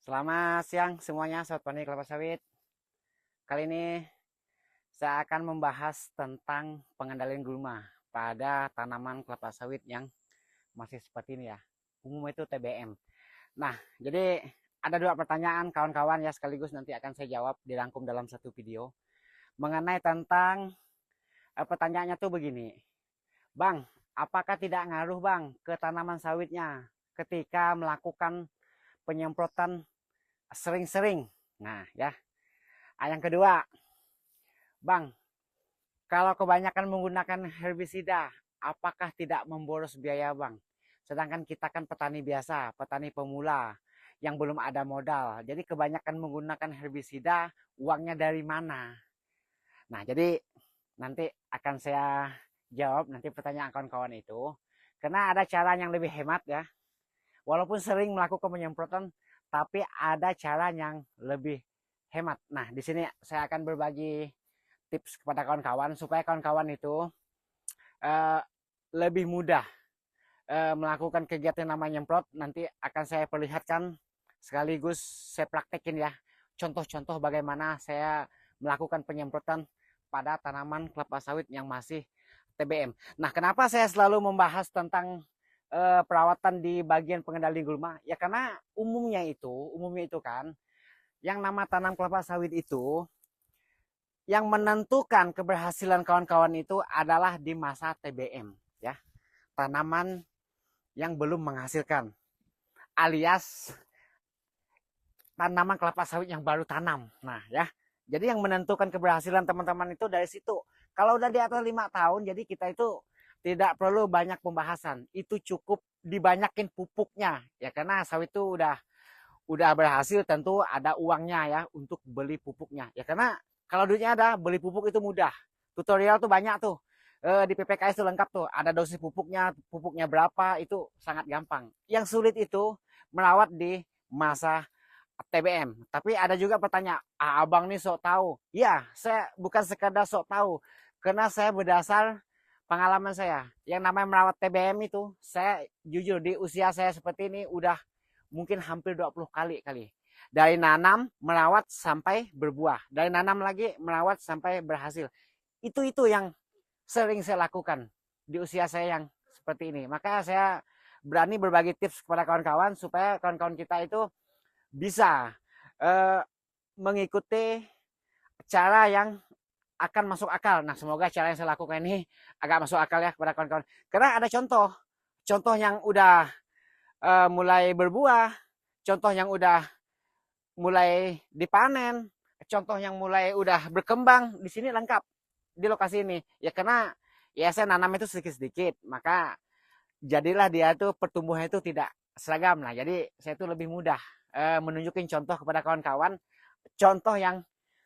Selamat siang semuanya, Sobat Petani Kelapa Sawit. Kali ini saya akan membahas tentang pengendalian gulma pada tanaman kelapa sawit yang masih seperti ini ya. Umum itu TBM. Nah, jadi ada dua pertanyaan kawan-kawan ya, sekaligus nanti akan saya jawab dirangkum dalam satu video. Mengenai tentang pertanyaannya tuh begini. Bang, apakah tidak ngaruh Bang ke tanaman sawitnya ketika melakukan penyemprotan sering-sering? Nah, ya. Yang kedua, Bang, kalau kebanyakan menggunakan herbisida, apakah tidak memboros biaya Bang? Sedangkan kita kan petani biasa, petani pemula yang belum ada modal. Jadi kebanyakan menggunakan herbisida, uangnya dari mana? Nah, jadi nanti akan saya jawab nanti pertanyaan kawan-kawan itu. Karena ada cara yang lebih hemat ya. Walaupun sering melakukan penyemprotan, tapi ada cara yang lebih hemat. Nah, di sini saya akan berbagi tips kepada kawan-kawan supaya kawan-kawan itu uh, lebih mudah melakukan kegiatan namanya nyemprot. Nanti akan saya perlihatkan sekaligus saya praktekin ya contoh-contoh bagaimana saya melakukan penyemprotan pada tanaman kelapa sawit yang masih TBM. Nah, kenapa saya selalu membahas tentang perawatan di bagian pengendali gulma? Ya karena umumnya itu kan yang nama tanam kelapa sawit itu yang menentukan keberhasilan kawan-kawan itu adalah di masa TBM ya, tanaman yang belum menghasilkan alias tanaman kelapa sawit yang baru tanam. Nah ya, jadi yang menentukan keberhasilan teman-teman itu dari situ. Kalau udah di atas 5 tahun, jadi kita itu tidak perlu banyak pembahasan, itu cukup dibanyakin pupuknya ya, karena sawit itu udah berhasil tentu ada uangnya ya untuk beli pupuknya ya, karena kalau duitnya ada beli pupuk itu mudah, tutorial tuh banyak tuh, di PPKS tuh lengkap tuh, ada dosis pupuknya berapa, itu sangat gampang. Yang sulit itu merawat di masa TBM. Tapi ada juga pertanyaan, abang nih sok tahu. Ya, saya bukan sekadar sok tahu, karena saya berdasar pengalaman saya. Yang namanya merawat TBM itu, saya jujur di usia saya seperti ini udah mungkin hampir 20 kali. Dari nanam, merawat sampai berbuah. Dari nanam lagi, merawat sampai berhasil. Itu yang sering saya lakukan di usia saya yang seperti ini. Maka saya berani berbagi tips kepada kawan-kawan supaya kawan-kawan kita itu bisa eh, mengikuti cara yang akan masuk akal. Nah, semoga cara yang saya lakukan ini agak masuk akal ya kepada kawan-kawan. Karena ada contoh yang udah mulai berbuah, contoh yang udah mulai dipanen, contoh yang mulai udah berkembang di sini lengkap di lokasi ini. Ya karena ya saya nanam itu sedikit-sedikit, maka jadilah dia itu pertumbuhan itu tidak seragam lah. Jadi saya itu lebih mudah menunjukin contoh kepada kawan-kawan, contoh yang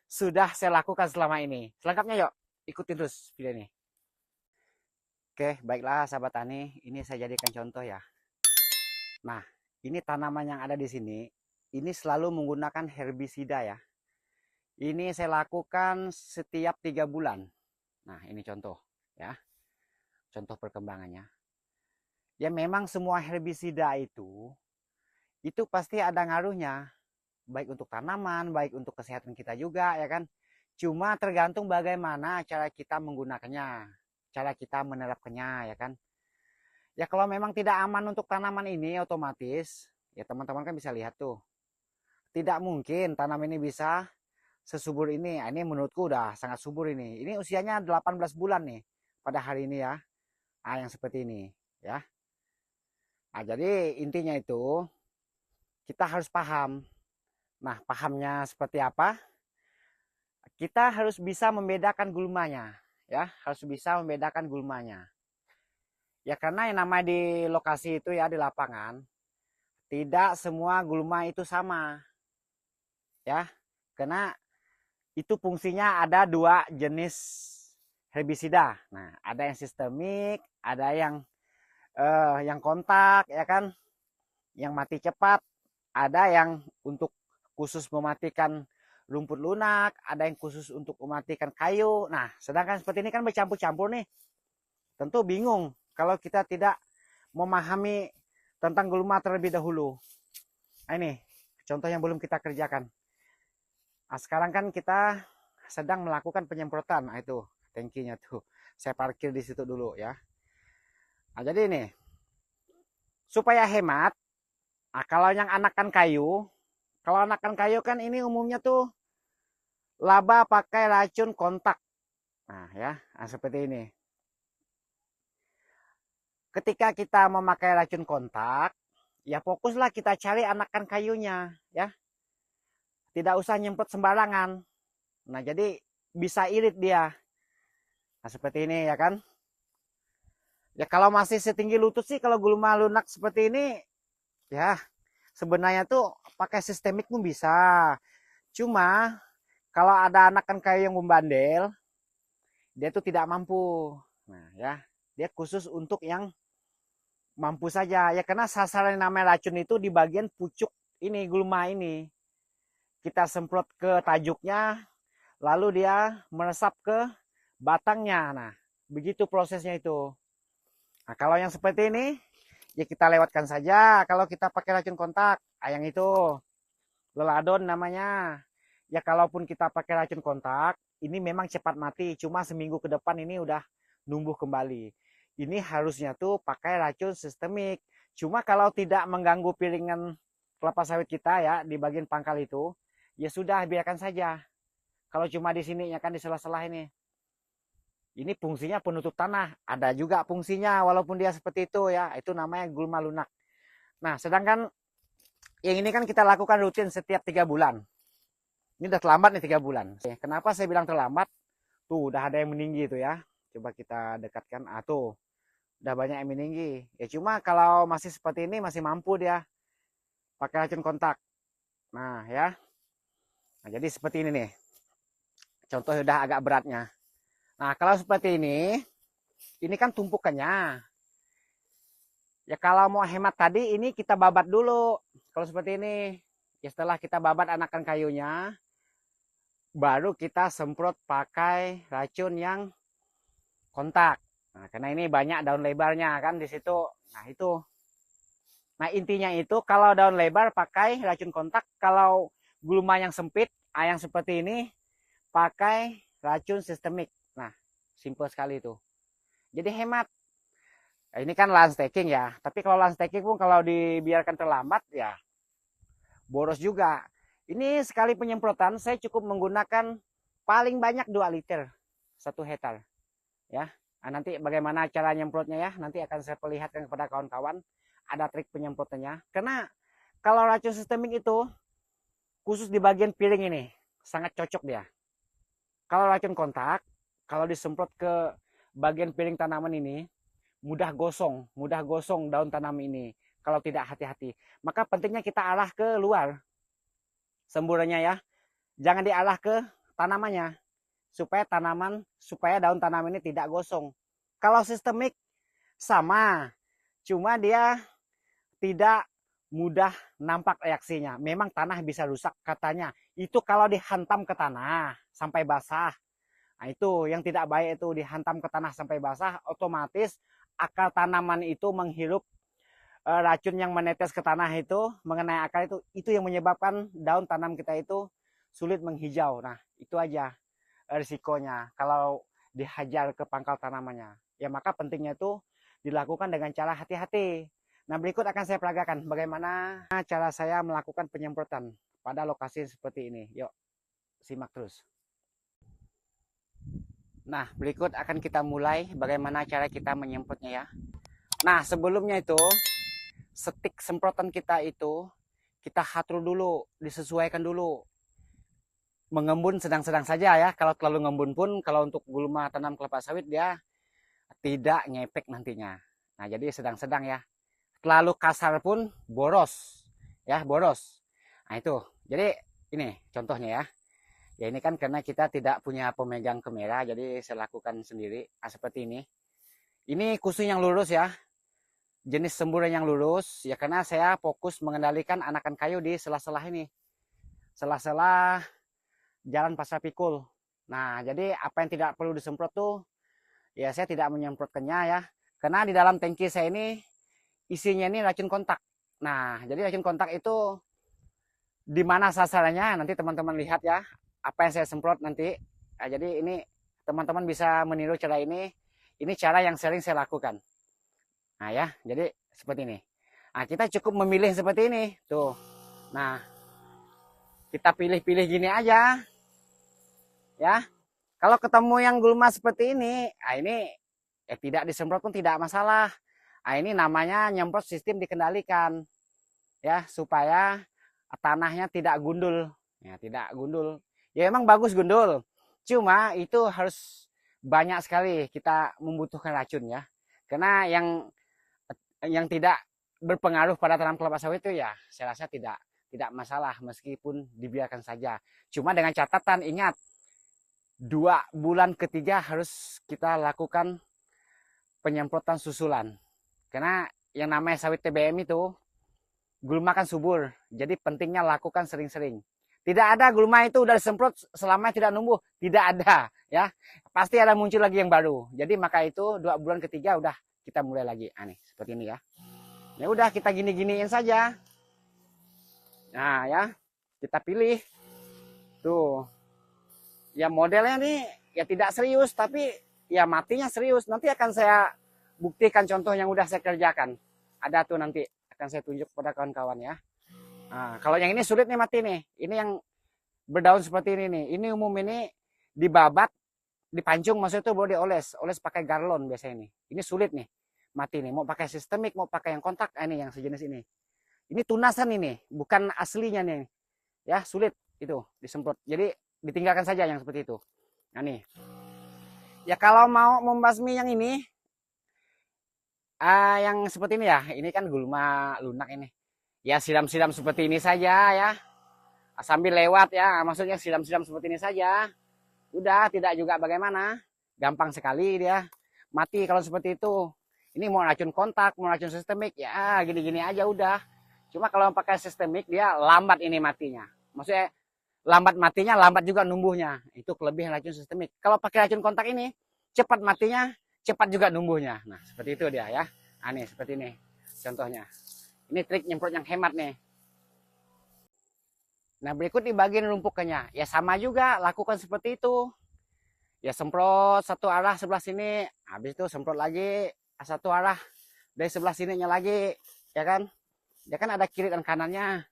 sudah saya lakukan selama ini. Selengkapnya yuk, ikutin terus video ini. Oke, baiklah sahabat tani, ini saya jadikan contoh ya. Nah, ini tanaman yang ada di sini, ini selalu menggunakan herbisida ya. Ini saya lakukan setiap 3 bulan. Nah, ini contoh ya. Contoh perkembangannya. Ya memang semua herbisida itu pasti ada ngaruhnya. Baik untuk tanaman, baik untuk kesehatan kita juga ya kan. Cuma tergantung bagaimana cara kita menggunakannya, cara kita menerapkannya ya kan. Ya kalau memang tidak aman untuk tanaman ini otomatis, ya teman-teman kan bisa lihat tuh. Tidak mungkin tanaman ini bisa sesubur ini. Ini menurutku udah sangat subur ini. Ini usianya 18 bulan nih pada hari ini ya. Yang seperti ini ya. Nah, jadi intinya itu kita harus paham. Nah, pahamnya seperti apa? Kita harus bisa membedakan gulmanya ya, harus bisa membedakan gulmanya. Ya karena yang namanya di lokasi itu ya, di lapangan, tidak semua gulma itu sama. Ya. Karena itu fungsinya ada dua jenis herbisida. Nah, ada yang sistemik, ada yang kontak ya kan, yang mati cepat, ada yang untuk khusus mematikan rumput lunak, ada yang khusus untuk mematikan kayu. Nah, sedangkan seperti ini kan bercampur-campur nih. Tentu bingung kalau kita tidak memahami tentang gulma terlebih dahulu. Nah, ini contoh yang belum kita kerjakan. Nah, sekarang kan kita sedang melakukan penyemprotan. Nah, itu tangkinya tuh. Saya parkir di situ dulu ya. Nah, jadi ini supaya hemat. Nah, kalau yang anakan kayu, kan ini umumnya tuh laba pakai racun kontak. Nah, ya, seperti ini. Ketika kita memakai racun kontak, ya fokuslah kita cari anakan kayunya, ya. Tidak usah nyemprot sembarangan. Nah, jadi bisa irit dia. Nah, seperti ini ya kan. Ya kalau masih setinggi lutut sih, kalau gulma lunak seperti ini, ya sebenarnya tuh pakai sistemik pun bisa. Cuma kalau ada anakan kayu yang membandel, dia tuh tidak mampu. Nah, ya, dia khusus untuk yang mampu saja. Ya karena sasaran yang namanya racun itu di bagian pucuk ini, gulma ini. Kita semprot ke tajuknya, lalu dia meresap ke batangnya. Nah, begitu prosesnya itu. Nah, kalau yang seperti ini, ya kita lewatkan saja. Kalau kita pakai racun kontak, yang itu leladon namanya. Ya kalaupun kita pakai racun kontak, ini memang cepat mati. Cuma seminggu ke depan ini udah numbuh kembali. Ini harusnya tuh pakai racun sistemik. Cuma kalau tidak mengganggu piringan kelapa sawit kita ya di bagian pangkal itu, ya sudah biarkan saja. Kalau cuma di sini ya kan di sela-sela ini fungsinya penutup tanah. Ada juga fungsinya walaupun dia seperti itu ya. Itu namanya gulma lunak. Nah, sedangkan yang ini kan kita lakukan rutin setiap 3 bulan. Ini udah terlambat nih 3 bulan. Kenapa saya bilang terlambat? Tuh udah ada yang meninggi tuh ya. Coba kita dekatkan. Ah tuh. Udah banyak yang meninggi. Ya cuma kalau masih seperti ini masih mampu dia pakai racun kontak. Nah, ya. Nah, jadi seperti ini nih. Contoh udah agak beratnya. Nah, kalau seperti ini kan tumpukannya. Ya kalau mau hemat tadi, ini kita babat dulu. Kalau seperti ini, ya setelah kita babat anakan kayunya, baru kita semprot pakai racun yang kontak. Nah, karena ini banyak daun lebarnya kan di situ. Nah, itu. Nah, intinya itu kalau daun lebar pakai racun kontak, kalau gulma yang sempit, yang seperti ini, pakai racun sistemik. Nah, simple sekali itu. Jadi hemat. Nah, ini kan lahan staking ya. Tapi kalau lahan staking pun kalau dibiarkan terlambat ya boros juga. Ini sekali penyemprotan saya cukup menggunakan paling banyak 2 liter 1 hektar. Ya. Nah, nanti bagaimana cara nyemprotnya ya, nanti akan saya perlihatkan kepada kawan-kawan. Ada trik penyemprotannya. Karena kalau racun sistemik itu khusus di bagian piring ini sangat cocok dia. Kalau racun kontak, kalau disemprot ke bagian piring tanaman ini, mudah gosong daun tanam ini kalau tidak hati-hati. Maka pentingnya kita arah ke luar semburannya ya. Jangan diarah ke tanamannya supaya daun tanam ini tidak gosong. Kalau sistemik sama, cuma dia tidak mudah nampak reaksinya. Memang tanah bisa rusak katanya. Itu kalau dihantam ke tanah sampai basah. Nah, itu yang tidak baik itu dihantam ke tanah sampai basah, otomatis akar tanaman itu menghirup racun yang menetes ke tanah itu, mengenai akar itu yang menyebabkan daun tanam kita itu sulit menghijau. Nah, itu aja risikonya kalau dihajar ke pangkal tanamannya. Ya maka pentingnya itu dilakukan dengan cara hati-hati. Nah, berikut akan saya peragakan bagaimana cara saya melakukan penyemprotan pada lokasi seperti ini. Yuk, simak terus. Nah, berikut akan kita mulai bagaimana cara kita menyemprotnya ya. Nah, sebelumnya itu stik semprotan kita itu kita atur dulu, disesuaikan dulu. Mengembun sedang-sedang saja ya. Kalau terlalu ngembun pun, kalau untuk gulma tanam kelapa sawit dia tidak ngepek nantinya. Nah, jadi sedang-sedang ya. Terlalu kasar pun boros. Ya, boros. Nah, itu. Jadi ini contohnya ya. Ya ini kan karena kita tidak punya pemegang kamera, jadi saya lakukan sendiri. Nah, seperti ini. Ini kusui yang lurus ya. Jenis semburan yang lurus. Ya karena saya fokus mengendalikan anakan kayu di sela-sela ini. Sela-sela jalan pasar pikul. Nah, jadi apa yang tidak perlu disemprot tuh, ya saya tidak menyemprotkannya ya. Karena di dalam tangki saya ini isinya ini racun kontak. Nah, jadi racun kontak itu di mana sasarannya nanti teman-teman lihat ya, apa yang saya semprot nanti. Nah, jadi ini teman-teman bisa meniru cara ini. Ini cara yang sering saya lakukan. Nah ya, jadi seperti ini. Nah, kita cukup memilih seperti ini. Tuh. Nah, kita pilih-pilih gini aja. Ya. Kalau ketemu yang gulma seperti ini, nah ini tidak disemprot pun tidak masalah. Nah, ini namanya nyemprot sistem dikendalikan. Ya, supaya tanahnya tidak gundul. Ya, tidak gundul. Ya emang bagus gundul. Cuma itu harus banyak sekali kita membutuhkan racun ya. Karena yang tidak berpengaruh pada tanam kelapa sawit itu ya saya rasa tidak masalah meskipun dibiarkan saja. Cuma dengan catatan ingat 2 bulan ketiga harus kita lakukan penyemprotan susulan. Karena yang namanya sawit TBM itu gulma kan subur, jadi pentingnya lakukan sering-sering. Tidak ada gulma itu udah disemprot selama tidak numbuh, tidak ada ya. Pasti ada muncul lagi yang baru. Jadi maka itu 2 bulan ketiga udah kita mulai lagi. Aneh seperti ini ya. Ya udah kita gini-giniin saja. Nah ya, kita pilih tuh. Ya modelnya nih ya tidak serius tapi ya matinya serius. Nanti akan saya buktikan contoh yang udah saya kerjakan. Ada tuh nanti akan saya tunjuk pada kawan-kawan ya. Nah, kalau yang ini sulit nih mati nih. Ini yang berdaun seperti ini nih. Ini umum ini dibabat, dipancung maksudnya itu boleh dioles. Oles pakai garlon biasanya ini. Ini sulit nih mati nih. Mau pakai sistemik, mau pakai yang kontak. Ini yang sejenis ini. Ini tunasan ini, bukan aslinya nih. Ya sulit itu disemprot. Jadi ditinggalkan saja yang seperti itu. Nah nih. Ya kalau mau membasmi yang ini, yang seperti ini ya. Ini kan gulma lunak ini. Ya siram-siram seperti ini saja ya. Sambil lewat ya, maksudnya siram-siram seperti ini saja. Udah, tidak juga bagaimana. Gampang sekali dia. Mati kalau seperti itu. Ini mau racun kontak, mau racun sistemik, ya gini-gini aja udah. Cuma kalau pakai sistemik dia lambat ini matinya. Maksudnya lambat matinya, lambat juga numbuhnya. Itu kelebihan racun sistemik. Kalau pakai racun kontak ini, cepat matinya, cepat juga numbuhnya. Nah, seperti itu dia ya. Nah, nih, seperti ini contohnya. Ini trik nyemprot yang hemat nih. Nah, berikut di bagian rumpukannya. Ya sama juga, lakukan seperti itu. Ya semprot satu arah sebelah sini, habis itu semprot lagi satu arah dari sebelah sininya lagi, ya kan? Ya kan ada kiri dan kanannya.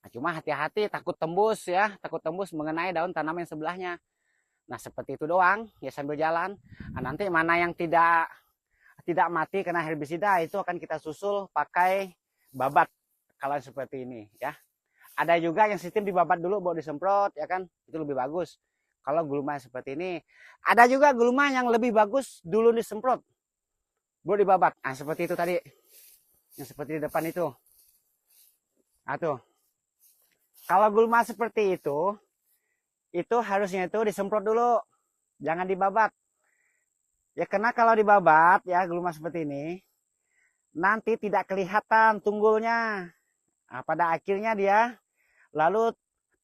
Nah, cuma hati-hati takut tembus ya, takut tembus mengenai daun tanaman yang sebelahnya. Nah, seperti itu doang, ya sambil jalan. Nah, nanti mana yang tidak mati kena herbisida itu akan kita susul pakai babat kalau seperti ini ya. Ada juga yang sistem dibabat dulu baru disemprot ya kan, itu lebih bagus. Kalau gulma seperti ini, ada juga gulma yang lebih bagus dulu disemprot baru dibabat. Nah, seperti itu tadi. Yang seperti di depan itu. Nah, tuh. Kalau gulma seperti itu harusnya itu disemprot dulu. Jangan dibabat. Ya karena kalau dibabat ya gulma seperti ini, nanti tidak kelihatan tunggulnya. Nah, pada akhirnya dia lalu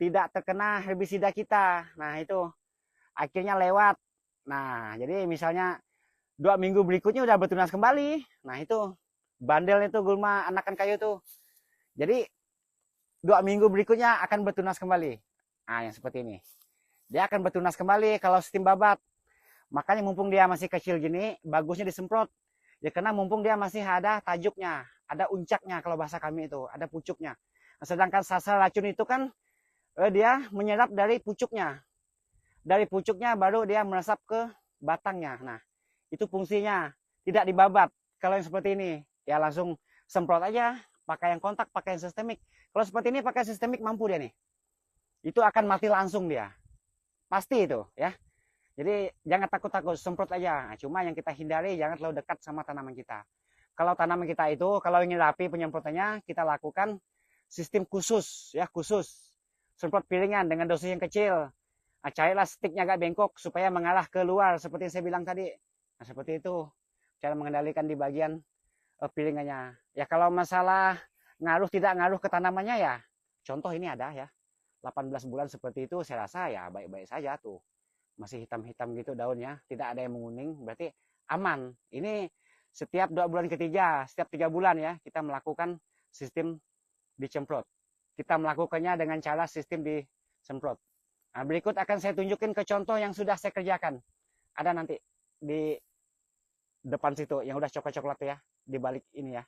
tidak terkena herbisida kita. Nah, itu akhirnya lewat. Nah, jadi misalnya 2 minggu berikutnya udah bertunas kembali. Nah, itu bandel itu gulma anakan kayu tuh. Jadi 2 minggu berikutnya akan bertunas kembali. Nah, yang seperti ini. Dia akan bertunas kembali kalau sistem babat. Makanya mumpung dia masih kecil gini, bagusnya disemprot. Ya karena mumpung dia masih ada tajuknya, ada uncaknya kalau bahasa kami itu, ada pucuknya. Nah, sedangkan sasar racun itu kan dia menyerap dari pucuknya. Dari pucuknya baru dia meresap ke batangnya. Nah, itu fungsinya, tidak dibabat. Kalau yang seperti ini, ya langsung semprot aja, pakai yang kontak, pakai yang sistemik. Kalau seperti ini pakai sistemik mampu dia nih. Itu akan mati langsung dia. Pasti itu ya. Jadi jangan takut-takut, semprot aja. Nah, cuma yang kita hindari jangan terlalu dekat sama tanaman kita. Kalau tanaman kita itu, kalau ingin rapi penyemprotannya, kita lakukan sistem khusus ya, khusus. Semprot piringan dengan dosis yang kecil. Nah, carilah stiknya agak bengkok supaya mengarah ke luar seperti yang saya bilang tadi. Nah, seperti itu cara mengendalikan di bagian piringannya. Ya kalau masalah ngaruh tidak ngaruh ke tanamannya ya, contoh ini ada ya. 18 bulan seperti itu saya rasa ya baik-baik saja tuh. Masih hitam-hitam gitu daunnya, tidak ada yang menguning, berarti aman. Ini setiap 2 bulan ketiga, setiap 3 bulan ya kita melakukan sistem dicemprot. kita melakukannya dengan cara sistem disemprot. Nah, berikut akan saya tunjukin ke contoh yang sudah saya kerjakan. Ada nanti di depan situ yang udah coklat-coklat ya, di balik ini ya.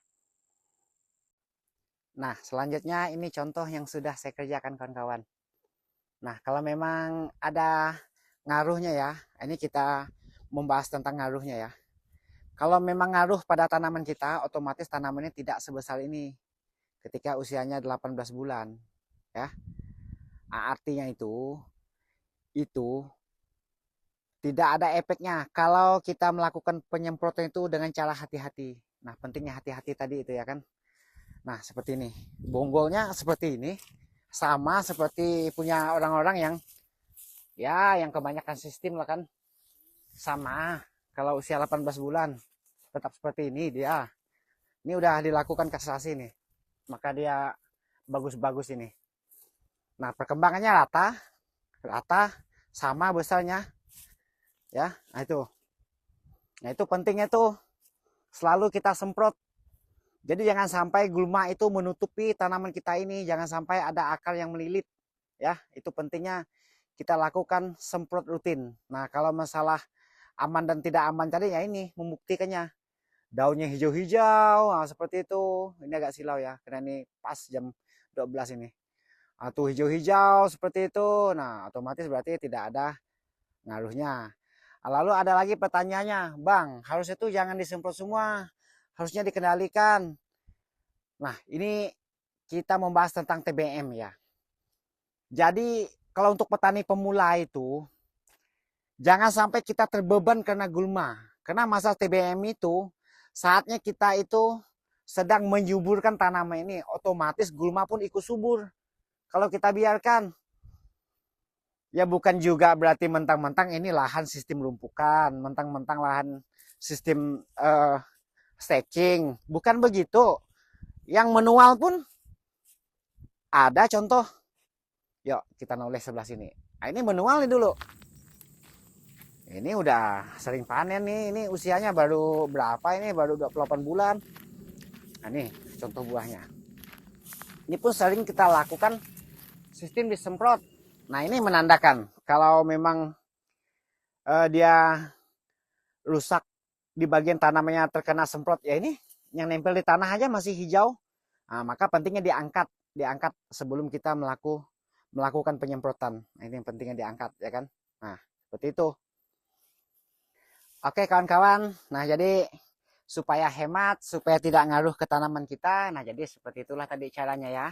Nah, selanjutnya ini contoh yang sudah saya kerjakan kawan-kawan. Nah, kalau memang ada ngaruhnya ya, ini kita membahas tentang ngaruhnya ya. Kalau memang ngaruh pada tanaman kita, otomatis tanamannya tidak sebesar ini ketika usianya 18 bulan ya. Artinya itu tidak ada efeknya kalau kita melakukan penyemprotan itu dengan cara hati-hati. Nah, pentingnya hati-hati tadi itu ya kan. Nah, seperti ini. Bonggolnya seperti ini. Sama seperti punya orang-orang yang kebanyakan sistem lah kan. Sama kalau usia 18 bulan. Tetap seperti ini dia. Ini udah dilakukan kastrasi nih. Maka dia bagus-bagus ini. Nah, perkembangannya rata sama besarnya. Ya, nah itu pentingnya tuh selalu kita semprot. Jadi jangan sampai gulma itu menutupi tanaman kita ini, jangan sampai ada akar yang melilit ya. Itu pentingnya kita lakukan semprot rutin. Nah, kalau masalah aman dan tidak aman tadi ya ini membuktikannya. Daunnya hijau-hijau, nah, seperti itu. Ini agak silau ya, karena ini pas jam 12 ini. Atau hijau-hijau seperti itu. Nah, otomatis berarti tidak ada ngaruhnya. Lalu ada lagi pertanyaannya, Bang, harusnya itu jangan disemprot semua, harusnya dikendalikan. Nah, ini kita membahas tentang TBM ya. Jadi, kalau untuk petani pemula itu, jangan sampai kita terbeban karena gulma. Karena masa TBM itu, saatnya kita itu sedang menyuburkan tanaman ini, otomatis gulma pun ikut subur. Kalau kita biarkan, ya bukan juga berarti mentang-mentang ini lahan sistem lumpukan, mentang-mentang lahan sistem stacking. Bukan begitu. Yang manual pun ada contoh. Yuk kita noleh sebelah sini. Nah, ini manual nih dulu. Ini udah sering panen nih. Ini usianya baru berapa ini? Baru 28 bulan. Nah, ini contoh buahnya. Ini pun sering kita lakukan sistem disemprot. Nah, ini menandakan kalau memang dia rusak di bagian tanamannya terkena semprot. Ya ini yang nempel di tanah aja masih hijau. Nah, maka pentingnya diangkat sebelum kita melakukan penyemprotan. Nah, ini yang pentingnya diangkat ya kan. Nah, seperti itu. Oke kawan-kawan. Nah, jadi supaya hemat, supaya tidak ngaruh ke tanaman kita. Nah, jadi seperti itulah tadi caranya ya.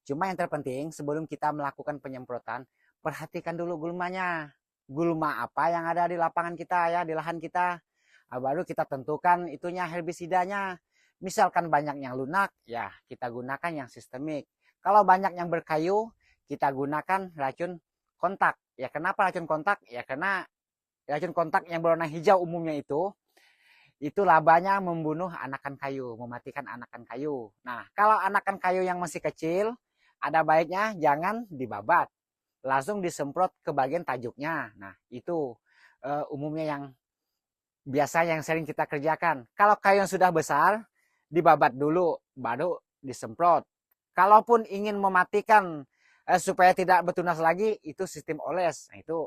Cuma yang terpenting sebelum kita melakukan penyemprotan, perhatikan dulu gulmanya. Gulma apa yang ada di lapangan kita ya, di lahan kita. Nah, baru kita tentukan itunya herbisidanya. Misalkan banyak yang lunak, ya kita gunakan yang sistemik. Kalau banyak yang berkayu, kita gunakan racun kontak. Ya kenapa racun kontak? Ya karena racun kontak yang berwarna hijau umumnya itu labanya membunuh anakan kayu, mematikan anakan kayu. Nah, kalau anakan kayu yang masih kecil, ada baiknya jangan dibabat, langsung disemprot ke bagian tajuknya. Nah, itu umumnya yang biasa yang sering kita kerjakan. Kalau kayu yang sudah besar, dibabat dulu, baru disemprot. Kalaupun ingin mematikan supaya tidak bertunas lagi, itu sistem oles. Nah, itu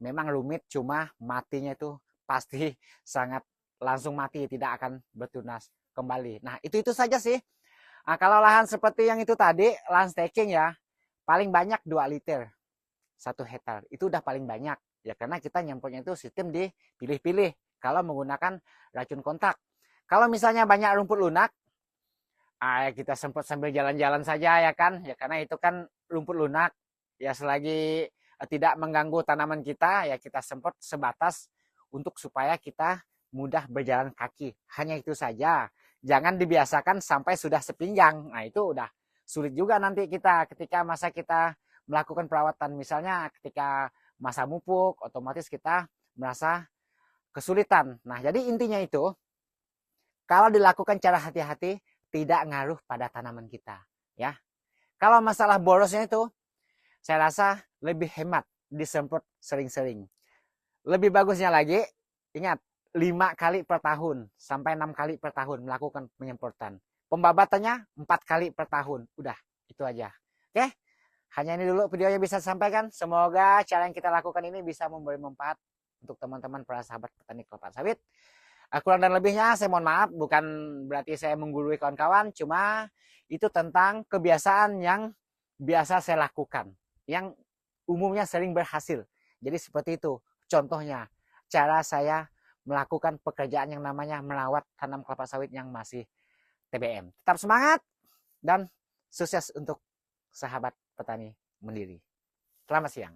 memang rumit, cuma matinya itu pasti sangat langsung mati, tidak akan bertunas kembali. Nah, itu saja sih. Nah, kalau lahan seperti yang itu tadi, lahan stacking ya, paling banyak 2 liter 1 hektar. Itu udah paling banyak. Ya karena kita nyemprotnya itu sistem dipilih-pilih kalau menggunakan racun kontak. Kalau misalnya banyak rumput lunak, ya kita semprot sambil jalan-jalan saja ya kan. Ya karena itu kan rumput lunak. Ya selagi tidak mengganggu tanaman kita, ya kita semprot sebatas untuk supaya kita mudah berjalan kaki. Hanya itu saja. Jangan dibiasakan sampai sudah sepinggang. Nah, itu udah sulit juga nanti kita ketika masa kita melakukan perawatan. Misalnya ketika masa mupuk, otomatis kita merasa kesulitan. Nah, jadi intinya itu, kalau dilakukan cara hati-hati, tidak ngaruh pada tanaman kita. Ya. Kalau masalah borosnya itu, saya rasa lebih hemat disemprot sering-sering. Lebih bagusnya lagi, ingat, 5 kali per tahun sampai 6 kali per tahun melakukan penyemprotan. Pembabatannya 4 kali per tahun. Udah, itu aja. Oke, hanya ini dulu video yang bisa disampaikan. Semoga cara yang kita lakukan ini bisa memberi manfaat untuk teman-teman para sahabat petani kelapa sawit. Kurang dan lebihnya saya mohon maaf, bukan berarti saya menggurui kawan-kawan, cuma itu tentang kebiasaan yang biasa saya lakukan, yang umumnya sering berhasil. Jadi seperti itu contohnya cara saya melakukan pekerjaan yang namanya merawat tanam kelapa sawit yang masih TBM. Tetap semangat dan sukses untuk sahabat petani mandiri. Selamat siang.